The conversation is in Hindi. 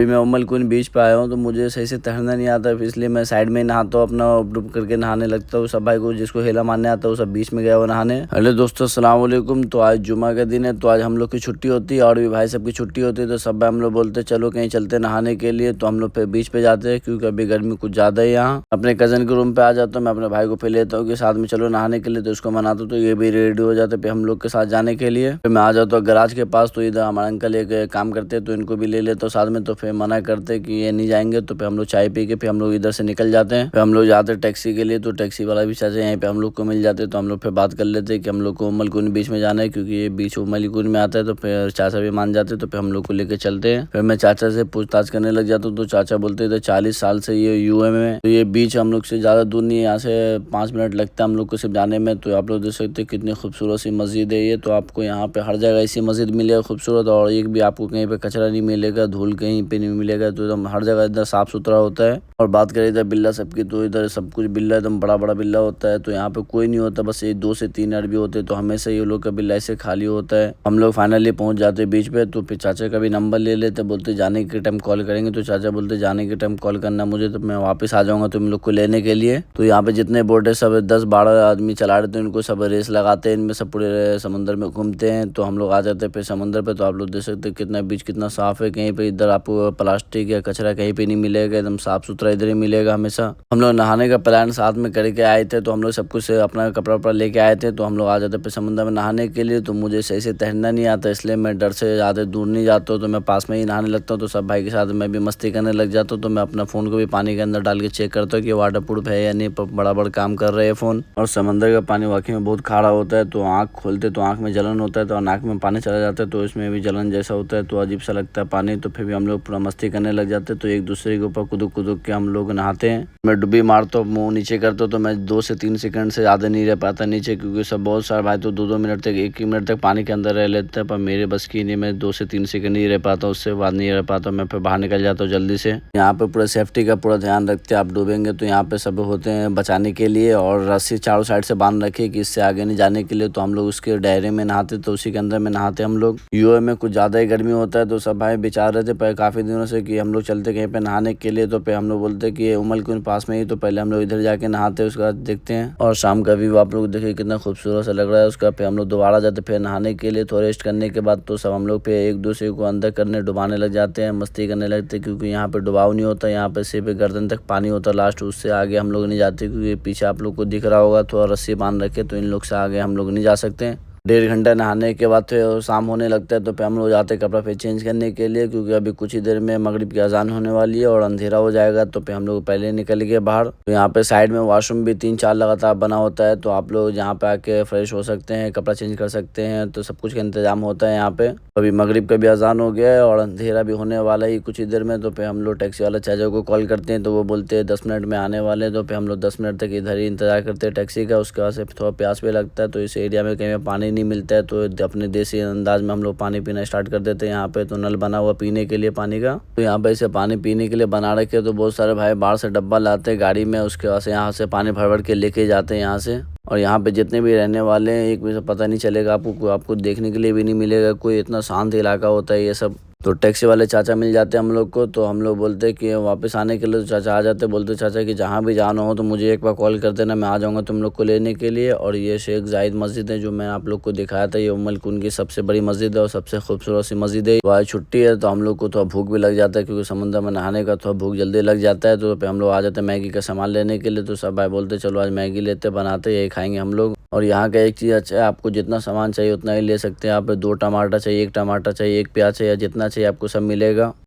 अभी मैं उमल कुंड बीच पे आया हूँ तो मुझे सही से तैरना नहीं आता, इसलिए मैं साइड में ही नहाता हूँ, अपना डुब करके नहाने लगता हूँ। सब भाई को जिसको हेला मारने आता है वो सब बीच में गया हुआ नहाने। हेलो दोस्तों, अस्सलाम वालेकुम। तो आज जुमा का दिन है, तो आज हम लोग की छुट्टी होती है और भी भाई सब की छुट्टी होती है। तो सब भाई हम लोग बोलते चलो कहीं चलते नहाने के लिए। तो हम लोग फिर बीच पे जाते हैं क्योंकि अभी गर्मी कुछ ज्यादा है यहाँ। अपने कजन के रूम पे आ जाता हूँ, मैं अपने भाई को फिर लेता हूँ कि साथ में चलो नहाने के लिए। तो उसको मनाता हूँ तो ये भी रेडी हो जाते फिर हम लोग के साथ जाने के लिए। फिर मैं आ जाता हूँ गराज के पास, तो इधर हमारे अंकल एक काम करते हैं तो इनको भी ले लेता हूँ साथ में। तो फिर मना करते कि ये नहीं जाएंगे, तो फिर हम लोग चाय पी के फिर हम लोग इधर से निकल जाते हैं। फिर हम लोग जाते हैं टैक्सी के लिए, तो टैक्सी वाला भी चाचा यहीं पे हम लोग को मिल जाते हैं। तो हम लोग फिर बात कर लेते हैं कि हम लोग को उमल कुंड बीच में जाना है, क्योंकि ये बीच उमल कुंड में आता है। तो फिर चाचा भी मान जाते, तो फिर हम लोग को लेकर चलते हैं। फिर मैं चाचा से पूछताछ करने लग जाता हूँ, तो चाचा बोलते थे 40 साल से ये यूए में, तो ये बीच हम लोग से ज्यादा दूर नहीं है, यहाँ से 5 मिनट लगता है हम लोग को सिर्फ जाने में। तो आप लोग देख सकते हैं कितनी खूबसूरत सी मस्जिद है ये। तो आपको यहाँ पे हर जगह ऐसी मस्जिद मिलेगा खूबसूरत, और एक भी आपको कहीं पे कचरा नहीं मिलेगा, धूल कहीं पे नहीं मिलेगा। तो एकदम हर जगह इधर साफ सुथरा होता है। और बात करें इधर बिल्ला सबकी, तो इधर सब कुछ बिल्ला एकदम बड़ा बड़ा बिल्ला होता है। तो यहाँ पे कोई नहीं होता, बस ये 2 से 3 अरबी होते हैं। तो हमेशा ये लोग का बिल्ला ऐसे खाली होता है। हम लोग फाइनली पहुंच जाते हैं बीच पे। तो फिर चाचा का भी नंबर ले लेते, बोलते जाने के टाइम कॉल करेंगे। तो चाचा बोलते जाने के टाइम कॉल करना मुझे, तो मैं वापस आ जाऊंगा तुम लोग को लेने के लिए। तो यहाँ पे जितने बोट है सब 10-12 आदमी चला रहे थे, इनको सब रेस लगाते हैं, इनमें सब पूरे समुद्र में घूमते हैं। तो हम लोग आ जाते हैं फिर समुद्र पे। तो आप लोग देख सकते हैं कितना बीच कितना साफ है, कहीं पे इधर आपको प्लास्टिक या कचरा कहीं पे नहीं मिलेगा, एकदम साफ सुथरा इधर ही मिलेगा हमेशा। हम लोग नहाने का प्लान साथ में करके आए थे, तो हम लोग सब कुछ अपना कपड़ा वपड़ा लेके आए थे। तो हम लोग आ जाते फिर समुद्र में नहाने के लिए। तो मुझे सही से तैरना नहीं आता, इसलिए मैं डर से ज़्यादा दूर नहीं जाता हूँ, तो मैं पास में ही नहाने लगता हूँ। तो सब भाई के साथ मैं भी मस्ती करने लग जाता हूँ। तो मैं अपना फ़ोन को भी पानी के अंदर डाल के चेक करता हूँ कि वाटर प्रूफ है या नहीं, बड़ा बड़ा काम कर रहे हैं फ़ोन। और समंदर का पानी वाकई में बहुत खारा होता है, तो आँख खोलते तो आँख में जलन होता है, तो नाक में पानी चला जाता है, तो इसमें भी जलन जैसा होता है, तो अजीब सा लगता है पानी। तो फिर भी हम लोग पूरा मस्ती करने लग जाते हैं। तो एक दूसरे के ऊपर कुदुक कुदुक के हम लोग नहाते हैं। मैं डुब्बी मारता हूँ, मुँह नीचे करता हूँ, तो मैं 2 से 3 सेकंड से ज़्यादा नहीं रह पाता नीचे, क्योंकि सब बहुत सारे भाई तो 2-2 मिनट तक 1 मिनट तक पानी के अंदर रह लेते हैं। पर मेरे बस की नहीं, मैं 2 से 3 सेकंड ही रह पाता हूँ, उससे बाद नहीं रह पाता। मैं फिर बाहर निकल जाता हूँ जल्दी से। यहाँ पे पूरा सेफ्टी का पूरा ध्यान रखते हैं, आप डूबेंगे तो यहाँ पे सब होते हैं बचाने के लिए, और रस्सी चारों साइड से बांध रखे कि इससे आगे नहीं जाने के लिए। तो हम लोग उसके दायरे में नहाते, तो उसी के अंदर में नहाते हम लोग। यूए में कुछ ज़्यादा ही गर्मी होता है, तो सब भाई विचार रहे थे पर काफ़ी दिनों से कि हम लोग चलते कहीं पे नहाने के लिए। तो फिर हम लोग बोलते कि ये उमल कुंड पास में ही, तो पहले हम लोग इधर जाके नहाते, उसके बाद देखते हैं। और शाम का व्यू आप लोग देखिए कितना खूबसूरत सा लग रहा है उसका। फिर हम लोग दोबारा जाते फिर नहाने के लिए, थोड़ा रेस्ट करने के बाद। तो सब हम लोग फिर एक दूसरे को अंदर करने डुबाने लग जाते हैं, मस्ती करने लगते हैं, क्योंकि यहाँ पे डुबाव नहीं होता, यहाँ पे सिर्फ गर्दन तक पानी होता है लास्ट, उससे आगे हम लोग नहीं जाते, क्योंकि पीछे आप लोग को दिख रहा होगा थोड़ा रस्सी बांध रखे, तो इन लोग से आगे हम लोग नहीं जा सकते। 1.5 घंटा नहाने के बाद फिर शाम होने लगता है। तो फिर हम लोग जाते हैं कपड़ा फिर चेंज करने के लिए, क्योंकि अभी कुछ ही देर में मगरिब की अजान होने वाली है और अंधेरा हो जाएगा। तो फिर हम लोग पहले निकल गए बाहर। तो यहाँ पे साइड में वॉशरूम भी 3-4 लगातार बना होता है, तो आप लोग यहाँ पे आके फ्रेश हो सकते हैं, कपड़ा चेंज कर सकते हैं। तो सब कुछ का इंतजाम होता है यहाँ पे। अभी मगरिब का भी अजान हो गया है और अंधेरा भी होने वाला है कुछ ही देर में। तो फिर हम लोग टैक्सी वाला चाचा को कॉल करते हैं, तो वो बोलते हैं 10 मिनट में आने वाले। तो फिर हम लोग 10 मिनट तक इधर ही इंतजार करते हैं टैक्सी का। उसके बाद से थोड़ा प्यास भी लगता है, तो इस एरिया में कहीं पानी नहीं मिलता है, तो अपने देसी अंदाज में हम लोग पानी पीना स्टार्ट कर देते हैं। यहाँ पे तो नल बना हुआ पीने के लिए पानी का, तो यहाँ पे इसे पानी पीने के लिए बना रखे। तो बहुत सारे भाई बाहर से डब्बा लाते हैं गाड़ी में, उसके बाद से यहाँ से पानी भर भर के लेके जाते हैं यहाँ से। और यहाँ पे जितने भी रहने वाले हैं एक भी से पता नहीं चलेगा आपको देखने के लिए भी नहीं मिलेगा कोई, इतना शांत इलाका होता है ये सब। तो टैक्सी वाले चाचा मिल जाते हैं हम लोग को। तो हम लोग बोलते हैं कि वापस आने के लिए, तो चाचा आ जाते, बोलते चाचा कि जहाँ भी जाना हो तो मुझे एक बार कॉल कर देना, मैं आ जाऊँगा तुम लोग को लेने के लिए। और ये शेख जायद मस्जिद है जो मैं आप लोग को दिखाया था, ये उमल कुंड की सबसे बड़ी मस्जिद है और सबसे खूबसूरत सी मस्जिद है। तो आज छुट्टी है, तो हम लोग को थोड़ा भूख भी लग जाता है, क्योंकि समुद्र में नहाने का थोड़ा भूख जल्दी लग जाता है। तो फिर हम लोग आ जाते हैं मैगी का सामान लेने के लिए। तो सब भाई बोलते चलो आज मैगी लेते, बनाते, यही खाएंगे हम लोग। और यहाँ का एक चीज़ अच्छा है, आपको जितना सामान चाहिए उतना ही ले सकते हैं। आप 2 टमाटर चाहिए, 1 टमाटर चाहिए, 1 प्याज चाहिए, जितना चाहिए आपको सब मिलेगा।